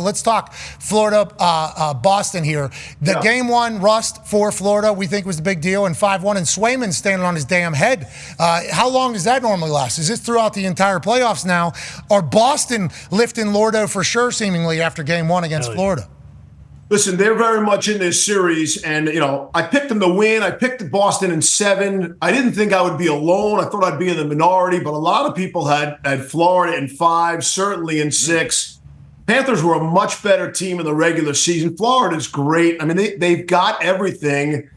Let's talk Florida, Boston here. The game one rust for Florida, we think was the big deal, and 5-1, and Swayman standing on his damn head. How long does that normally last? Is this throughout the entire playoffs now? Or Boston lifting Lordo for sure, seemingly, after game one against Florida? Listen, they're very much in this series, and, I picked them to win. I picked Boston in 7. I didn't think I would be alone. I thought I'd be in the minority, but a lot of people had Florida in 5, certainly in 6. Panthers were a much better team in the regular season. Florida's great. I mean, they've got everything,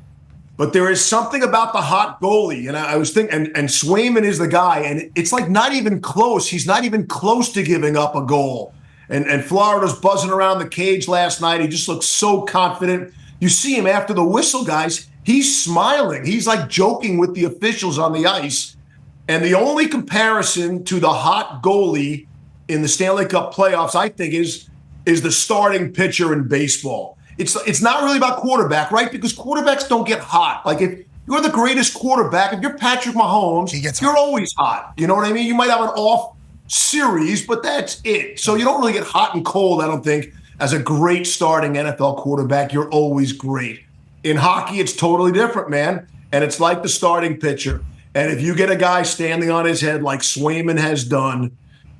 but there is something about the hot goalie. And I was thinking, and Swayman is the guy, and it's like not even close. He's not even close to giving up a goal. And Florida's buzzing around the cage last night. He just looks so confident. You see him after the whistle, guys. He's smiling. He's like joking with the officials on the ice. And the only comparison to the hot goalie in the Stanley Cup playoffs, I think, is the starting pitcher in baseball. It's not really about quarterback, right? Because quarterbacks don't get hot. Like, if you're the greatest quarterback, if you're Patrick Mahomes, you're always hot. You know what I mean? You might have an off series, but that's it. So you don't really get hot and cold, I don't think. As a great starting NFL quarterback, you're always great. In hockey, it's totally different, man. And it's like the starting pitcher. And if you get a guy standing on his head like Swayman has done,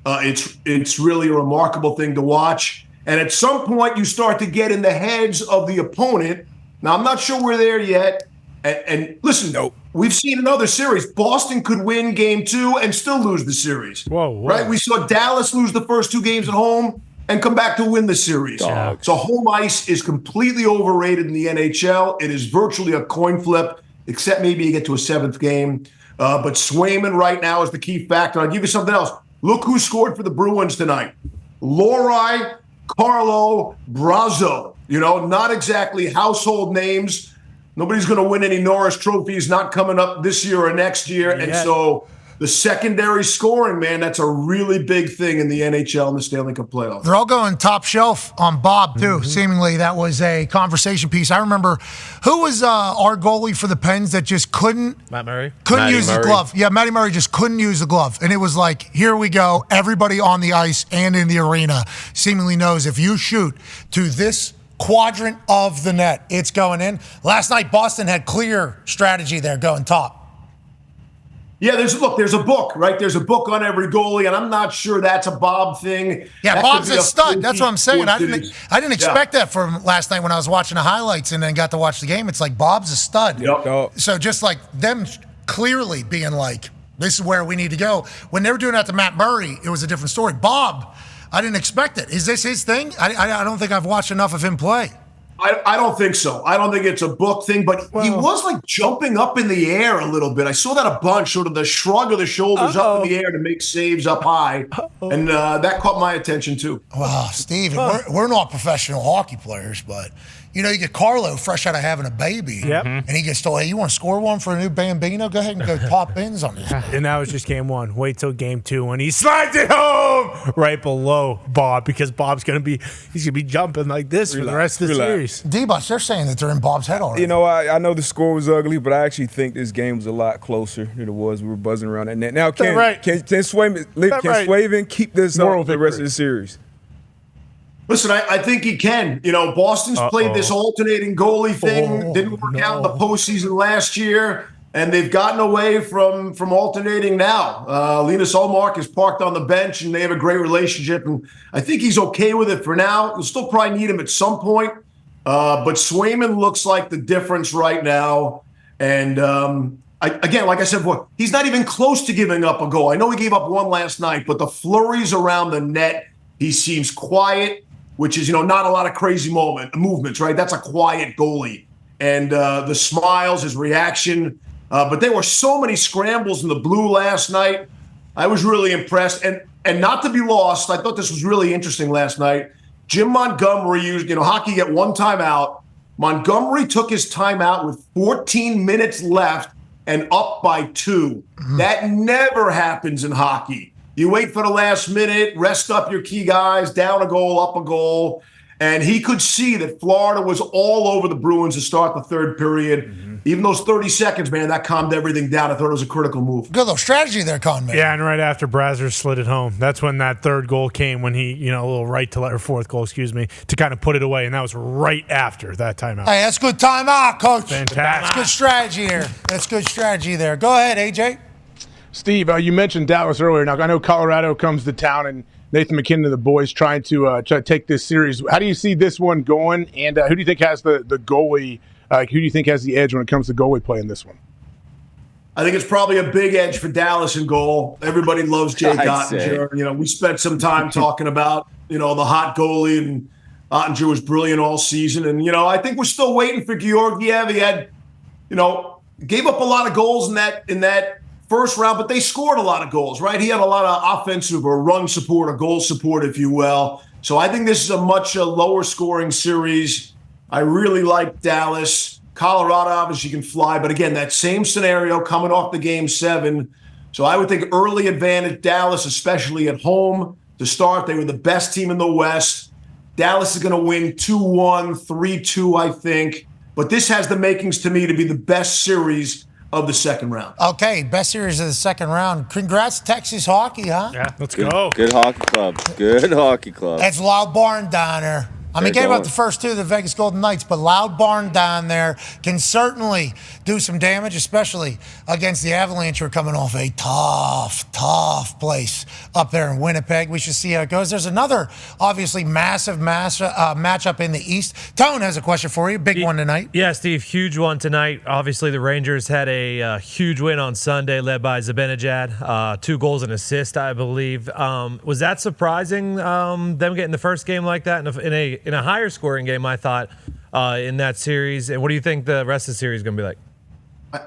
it's really a remarkable thing to watch. And at some point, you start to get in the heads of the opponent. Now, I'm not sure we're there yet. And listen, we've seen in other series, Boston could win game 2 and still lose the series. Whoa. Right? We saw Dallas lose the first 2 games at home and come back to win the series. Dogs. So home ice is completely overrated in the NHL. It is virtually a coin flip, except maybe you get to a 7th game. But Swayman right now is the key factor. I'll give you something else. Look who scored for the Bruins tonight. Lorai, Carlo, Brazo. Not exactly household names. Nobody's going to win any Norris trophies, not coming up this year or next year. And so the secondary scoring, man, that's a really big thing in the NHL and the Stanley Cup playoffs. They're all going top shelf on Bob, too. Mm-hmm. Seemingly, that was a conversation piece. I remember, who was our goalie for the Pens that just couldn't use the glove? Yeah, Matty Murray just couldn't use the glove. And it was like, here we go. Everybody on the ice and in the arena seemingly knows if you shoot to this quadrant of the net, it's going in. Last night, Boston had clear strategy there going top. Yeah, there's a book, right? There's a book on every goalie, and I'm not sure that's a Bob thing. Yeah, that Bob's a stud. That's what I'm saying. I didn't expect that from last night when I was watching the highlights and then got to watch the game. It's like Bob's a stud. Yep. So just like them clearly being like, this is where we need to go. When they were doing that to Matt Murray, it was a different story. Bob, I didn't expect it. Is this his thing? I don't think I've watched enough of him play. I don't think so. I don't think it's a book thing, but he was like jumping up in the air a little bit. I saw that a bunch, sort of the shrug of the shoulders up in the air to make saves up high. And that caught my attention too. Wow, Steve, we're not professional hockey players, but you get Carlo fresh out of having a baby. Yep. And he gets told, hey, you want to score one for a new Bambino? Go ahead and go pop ins on this. And that was just game 1. Wait till game 2 when he slides it home right below Bob, because Bob's going to be jumping like this for the rest of the series. D-Bus, they're saying that they're in Bob's head already. I know the score was ugly, but I actually think this game was a lot closer than it was. We were buzzing around that net. Now, can Swayman keep this up the rest of the series? Listen, I think he can. Boston's played this alternating goalie thing. Didn't work out in the postseason last year, and they've gotten away from alternating now. Linus Ullmark is parked on the bench, and they have a great relationship, and I think he's okay with it for now. You'll still probably need him at some point, but Swayman looks like the difference right now. And again, like I said before, he's not even close to giving up a goal. I know he gave up one last night, but the flurries around the net, he seems quiet, which is, not a lot of crazy movements, right? That's a quiet goalie. And the smiles, his reaction. But there were so many scrambles in the blue last night. I was really impressed. And not to be lost, I thought this was really interesting last night. Jim Montgomery used, hockey get one timeout. Montgomery took his timeout with 14 minutes left and up by 2. Mm-hmm. That never happens in hockey. You wait for the last minute, rest up your key guys, down a goal, up a goal. And he could see that Florida was all over the Bruins to start the third period. Mm-hmm. even those 30 seconds, man, that calmed everything down. I thought it was a critical move. Good little strategy there, Con, man. Yeah, and right after Brazzers slid it home, that's when that third goal came, when he, a little or fourth goal, to kind of put it away, and that was right after that timeout. Hey, that's good timeout, Coach. Fantastic. That's good strategy here. That's good strategy there. Go ahead, AJ. Steve, you mentioned Dallas earlier. Now, I know Colorado comes to town, and Nathan McKinnon and the boys trying to take this series. How do you see this one going, and who do you think has the goalie? Who do you think has the edge when it comes to goalie play in this one? I think it's probably a big edge for Dallas in goal. Everybody loves Jake Ottinger. We spent some time talking about, the hot goalie, and Ottinger was brilliant all season. And, I think we're still waiting for Georgiev. He had, gave up a lot of goals in that first round, but they scored a lot of goals, right? He had a lot of offensive or run support or goal support, if you will. So I think this is a much lower scoring series. I really like Dallas. Colorado obviously can fly, but again, that same scenario coming off the game 7. So I would think early advantage Dallas, especially at home to start. They were the best team in the West. Dallas is going to win 2-1, 3-2, I think. But this has the makings to me to be the best series of the second round. Okay, best series of the second round. Congrats, Texas hockey, huh? Yeah, let's go. Good hockey club. Good hockey club. It's Loud Barn down there. Gave up the first 2 of the Vegas Golden Knights, but Loud Barn down there can certainly do some damage, especially against the Avalanche, who are coming off a tough place up there in Winnipeg. We should see how it goes. There's another, obviously, massive matchup in the East. Tone has a question for you. Big one tonight. Yeah, Steve, huge one tonight. Obviously, the Rangers had a huge win on Sunday, led by Zibanejad. 2 goals and assist, I believe. Was that surprising, them getting the first game like that in a higher scoring game, I thought, in that series? And what do you think the rest of the series is going to be like?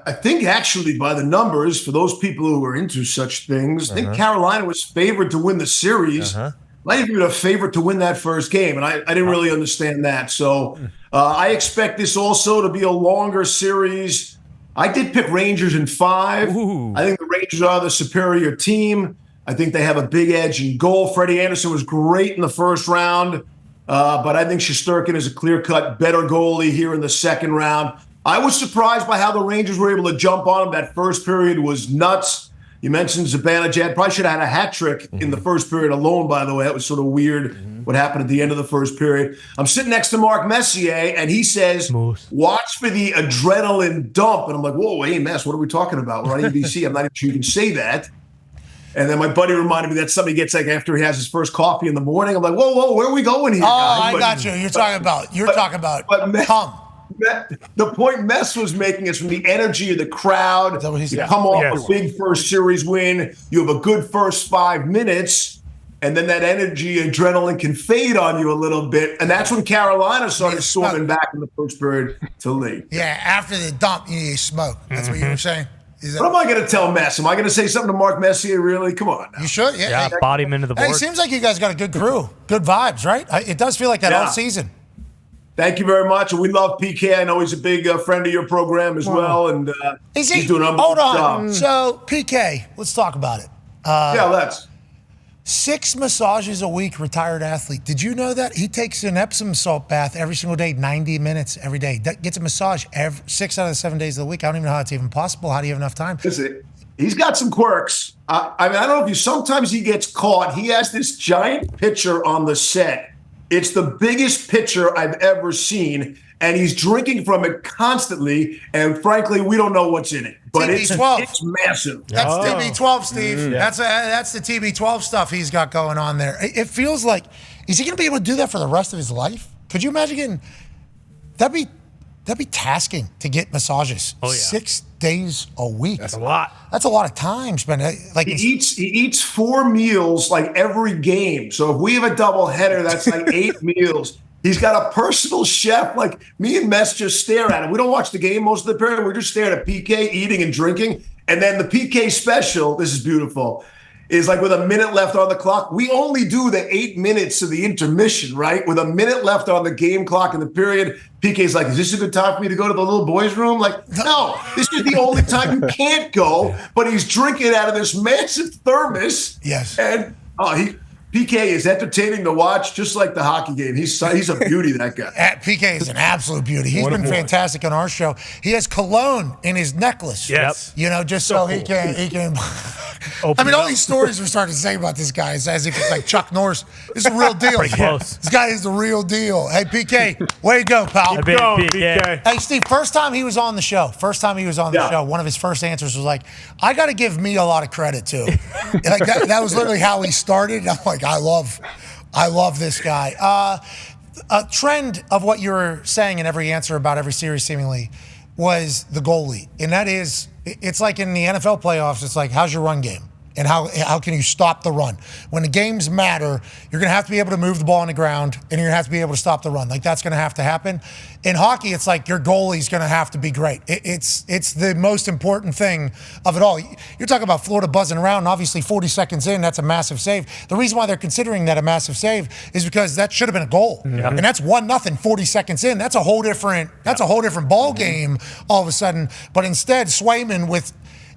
I think actually by the numbers, for those people who are into such things, I think Carolina was favored to win the series. Might even be a favorite to win that first game, and I didn't really understand that. So I expect this also to be a longer series. I did pick Rangers in 5. Ooh. I think the Rangers are the superior team. I think they have a big edge in goal. Freddie Anderson was great in the first round. But I think Shesterkin is a clear-cut better goalie here in the second round. I was surprised by how the Rangers were able to jump on him. That first period was nuts. You mentioned Zibanejad. Probably should have had a hat trick in the first period alone, by the way. That was sort of weird what happened at the end of the first period. I'm sitting next to Mark Messier, and he says, watch for the adrenaline dump. And I'm like, whoa, hey, Mess, what are we talking about? We're on ABC. I'm not even sure you can say that. And then my buddy reminded me that somebody gets after he has his first coffee in the morning. I'm like, whoa, where are we going here? Oh, guys? I got you. You're talking about come. The point Mess was making is from the energy of the crowd. You come off a big first series win. You have a good first 5 minutes, and then that energy, adrenaline can fade on you a little bit. And that's when Carolina started storming back in the first period to lead. Yeah, after the dump, you need smoke. That's what you were saying. What am I going to tell Mess? Am I going to say something to Mark Messier? Really? Come on now. You should, yeah. Body him into the board. Hey, it seems like you guys got a good crew. Good vibes, right? It does feel like that all season. Thank you very much. We love PK. I know he's a big friend of your program as well. And he's doing an unbelievable job. So, PK, let's talk about it. Let's. 6 massages a week, retired athlete. Did you know that? He takes an Epsom salt bath every single day, 90 minutes every day. Gets a massage 6 out of the 7 days of the week. I don't even know how it's even possible. How do you have enough time? Listen, he's got some quirks. I don't know if sometimes he gets caught. He has this giant pitcher on the set. It's the biggest pitcher I've ever seen. And he's drinking from it constantly. And frankly, we don't know what's in it. But it's massive. That's TB12, Steve. That's the TB12 stuff he's got going on there. It feels like, is he going to be able to do that for the rest of his life? Could you imagine getting, that'd be tasking to get massages 6 days a week. That's a lot. That's a lot of time spent. He eats 4 meals every game. So if we have a double header, that's 8 meals. He's got a personal chef. Me and Mess just stare at him. We don't watch the game most of the period. We're just staring at PK eating and drinking. And then the PK special, this is beautiful, is with a minute left on the clock. We only do the 8 minutes of the intermission, right? With a minute left on the game clock in the period, PK's like, is this a good time for me to go to the little boys' room? No, this is the only time you can't go. But he's drinking out of this massive thermos. Yes. And PK is entertaining to watch, just like the hockey game. He's a beauty, that guy. PK is an absolute beauty. He's been fantastic on our show. He has cologne in his necklace. Yes. Just so he can. I mean, all these stories we're starting to say about this guy is as if it's like Chuck Norris. This is a real deal. Pretty close. This guy is the real deal. Hey, PK, way to go, pal. Keep going, PK. Hey, Steve, first time he was on the show, one of his first answers was like, I got to give me a lot of credit, too. Like that was literally how he started. I'm like, I love this guy. A trend of what you were saying in every answer about every series seemingly was the goalie. And that is, it's like in the NFL playoffs, it's like, how's your run game? And how can you stop the run? When the games matter, you're going to have to be able to move the ball on the ground, and you're going to have to be able to stop the run. Like, that's going to have to happen. In hockey, it's like your goalie's going to have to be great. It's the most important thing of it all. You're talking about Florida buzzing around, and obviously 40 seconds in, that's a massive save. The reason why they're considering that a massive save is because that should have been a goal. Yeah. And that's 1-0 40 seconds in. That's a whole different ball game all of a sudden. But instead, Swayman with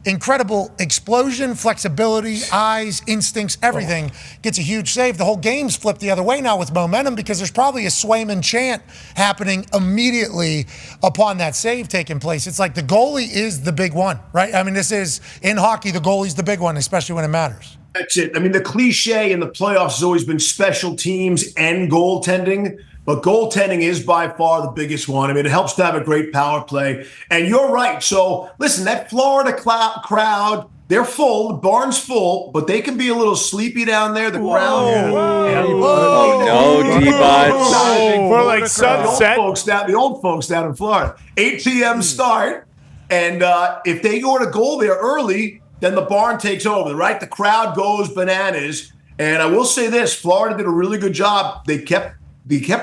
incredible explosion, flexibility, eyes, instincts, everything gets a huge save. The whole game's flipped the other way now with momentum because there's probably a Swayman chant happening immediately upon that save taking place. It's like the goalie is the big one, right? I mean, this is, in hockey, the goalie's the big one, especially when it matters. That's it. I mean, the cliche in the playoffs has always been special teams and goaltending. But goaltending is by far the biggest one. I mean, it helps to have a great power play. And you're right. So, listen, that Florida crowd, they're full. The barn's full, but they can be a little sleepy down there. The crowd. Oh, no, D-Buds. We're like sunset. The old folks down in Florida. 8 p.m. start. And if they go to goal there early, then the barn takes over, right? The crowd goes bananas. And I will say this, Florida did a really good job. They kept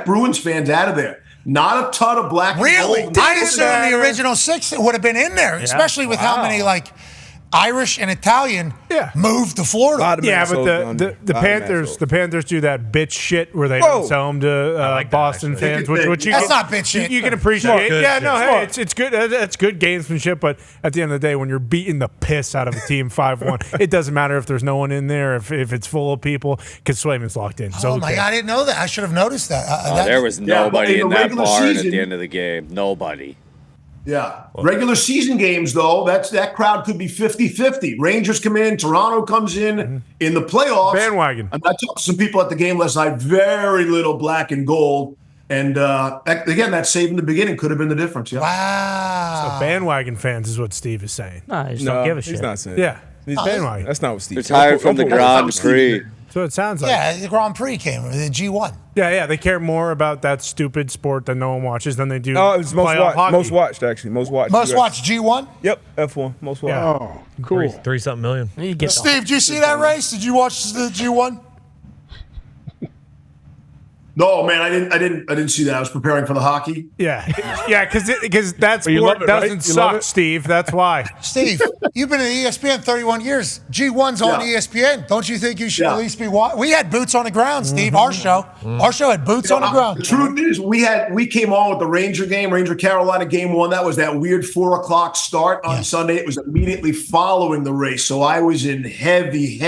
Bruins fans out of there. Not a ton of black. Really? I assume the original 6 would have been in there, especially with how many Irish and Italian moved to Florida. Yeah, but the Panthers do that bitch shit where they don't sell them to Boston fans, which that's not bitch shit. You can appreciate. Hey, it's good. It's good gamesmanship, but at the end of the day, when you're beating the piss out of a team 5-1, it doesn't matter if there's no one in there, if it's full of people, because Swayman's locked in. So oh my God, I didn't know that. I should have noticed that. There was nobody in that barn at the end of the game. Nobody. Yeah. Regular season games, though, that crowd could be 50-50. Rangers come in, Toronto comes in. In the playoffs. Bandwagon. I talked to some people at the game last night, very little black and gold. And again, that save in the beginning could have been the difference. Yeah. Wow. So bandwagon fans is what Steve is saying. No, I just don't give a shit. He's not saying Yeah. He's bandwagon. That's not what Steve said. Retired from the Grand Prix. So it sounds like. Yeah, the Grand Prix came, the G1. Yeah, they care more about that stupid sport that no one watches than they do. Oh, it's most watched, actually. Most watched. Most watched G1? Yep, F1. Most watched. Yeah. Oh, cool. 3-something million. Steve, did you see that race? Did you watch the G1? No, man, I didn't see that. I was preparing for the hockey. Yeah, because that you love sport it, right? doesn't You love suck, it? Steve. That's why. Steve, you've been at ESPN 31 years. G1's on ESPN. Don't you think you should at least be watching? We had boots on the ground, Steve. Our show had boots on the ground. The truth is, we came on with the Ranger game, Ranger Carolina game 1. That was that weird 4:00 start on Sunday. It was immediately following the race, so I was in heavy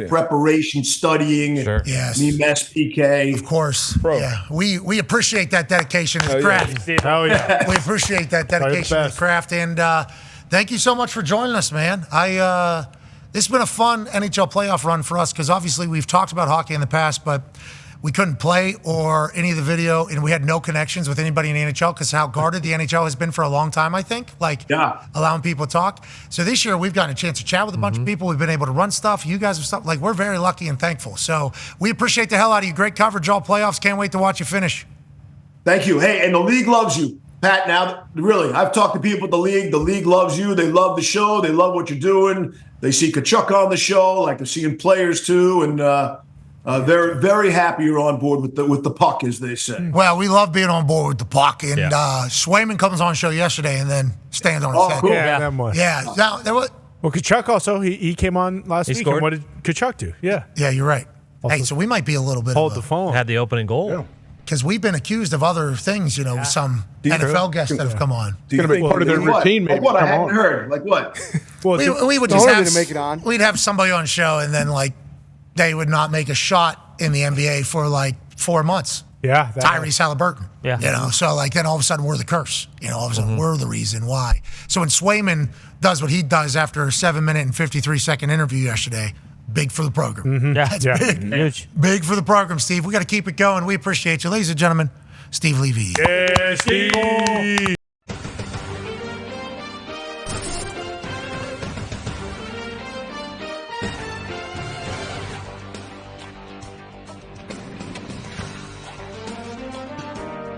preparation, studying. Sure. Yes. Me, Mess, PK, Of course. Bro. Yeah. We appreciate that dedication to the craft. Oh yeah. We appreciate that dedication to the craft. And thank you so much for joining us, man. This has been a fun NHL playoff run for us because obviously we've talked about hockey in the past, but we couldn't play or any of the video, and we had no connections with anybody in the NHL because how guarded the NHL has been for a long time, I think, allowing people to talk. So this year we've gotten a chance to chat with a bunch of people. We've been able to run stuff. You guys have stuff. We're very lucky and thankful. So we appreciate the hell out of you. Great coverage all playoffs. Can't wait to watch you finish. Thank you. Hey, and the league loves you, Pat. Now, really, I've talked to people at the league. The league loves you. They love the show. They love what you're doing. They see Kachuk on the show, like they're seeing players too, and they're very happy you're on board with the puck, as they say. Well, we love being on board with the puck, and Swayman comes on the show yesterday and then stands on his head. Cool. Yeah, that one. Yeah. Now, there was, Well, Kachuk also he came on last week. scored? And what did Kachuk do? Yeah, yeah, you're right. Hey, so we might be a little bit hold the phone. Had the opening goal. because we've been accused of other things, with some NFL guests that have come on. It's going to be part of their routine, maybe. What? I Come hadn't on. heard. Like what? We would just have to make it on. We'd have somebody on show, and then they would not make a shot in the NBA for like 4 months. Yeah. Tyrese Halliburton. Yeah. You know, so like then all of a sudden we're the curse. You know, all of a sudden we're the reason why. So when Swayman does what he does after a 7-minute and 53-second interview yesterday, big for the program. Yeah. That's Yeah. big. Huge. Big for the program, Steve. We got to keep it going. We appreciate you. Ladies and gentlemen, Steve Levy. Yeah, Steve.